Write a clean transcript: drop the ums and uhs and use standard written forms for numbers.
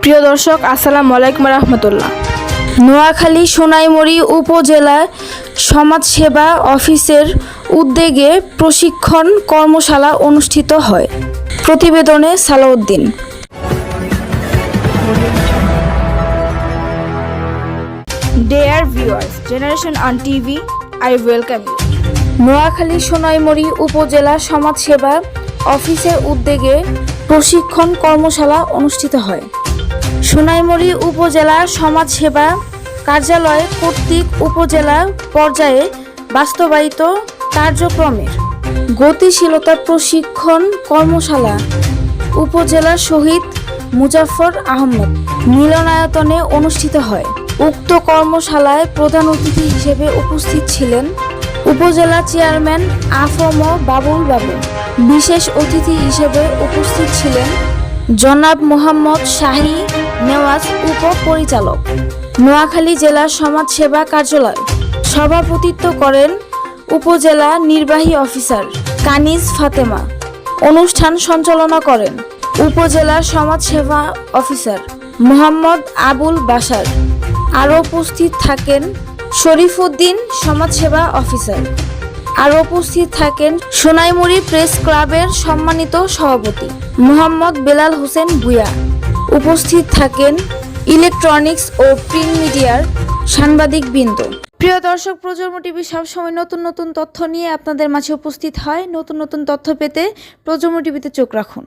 প্রিয় দর্শক, আসসালামু আলাইকুম রহমতুল্লাহ। নোয়াখালী সোনাইমুড়ি উপজেলা সমাজসেবা অফিসের উদ্যোগে প্রশিক্ষণ কর্মশালা অনুষ্ঠিত হয়। প্রতিবেদনে Salauddin. Dear viewers, Generation on TV, I welcome you. Noakhali Sonaimuri উপজেলা সমাজসেবা অফিসের উদ্যোগে প্রশিক্ষণ কর্মশালা অনুষ্ঠিত হয়। সোনাইমুড়ি উপজেলা সমাজসেবা কার্যালয় কর্তৃক উপজেলা পর্যায়ে বাস্তবায়িত কার্যক্রমের গতিশীলতা প্রশিক্ষণ কর্মশালা উপজেলা শহীদ মুজাফফর আহমদ মিলনায়তনে অনুষ্ঠিত হয়। উক্ত কর্মশালায় প্রধান অতিথি হিসেবে উপস্থিত ছিলেন উপজেলা চেয়ারম্যান আফম বাবুল বাবু। বিশেষ অতিথি হিসেবে উপস্থিত ছিলেন জনাব মোহাম্মদ শাহী নেওয়াজ উপপরিচালক, নোয়াখালী জেলা সমাজসেবা কার্যালয়। সভাপতিত্ব করেন উপজেলা নির্বাহী অফিসার কানিজ ফাতেমা। অনুষ্ঠান সঞ্চালনা করেন উপজেলা সমাজসেবা অফিসার মোহাম্মদ আবুল বাশার। আরও উপস্থিত থাকেন শরীফউদ্দিন সমাজসেবা অফিসার। আরও উপস্থিত থাকেন সোনাইমুড়ি প্রেস ক্লাবের সম্মানিত সভাপতি মোহাম্মদ বেলাল হোসেন ভূঁইয়া। উপস্থিত থাকেন ইলেকট্রনিক্স ও প্রিন্ট মিডিয়ার সাংবাদিকবৃন্দ। প্রিয় দর্শক, প্রজন্ম টিভি সবসময় নতুন নতুন তথ্য নিয়ে আপনাদের মাঝে উপস্থিত হয়। নতুন নতুন তথ্য পেতে প্রজন্ম টিভিতে চোখ রাখুন।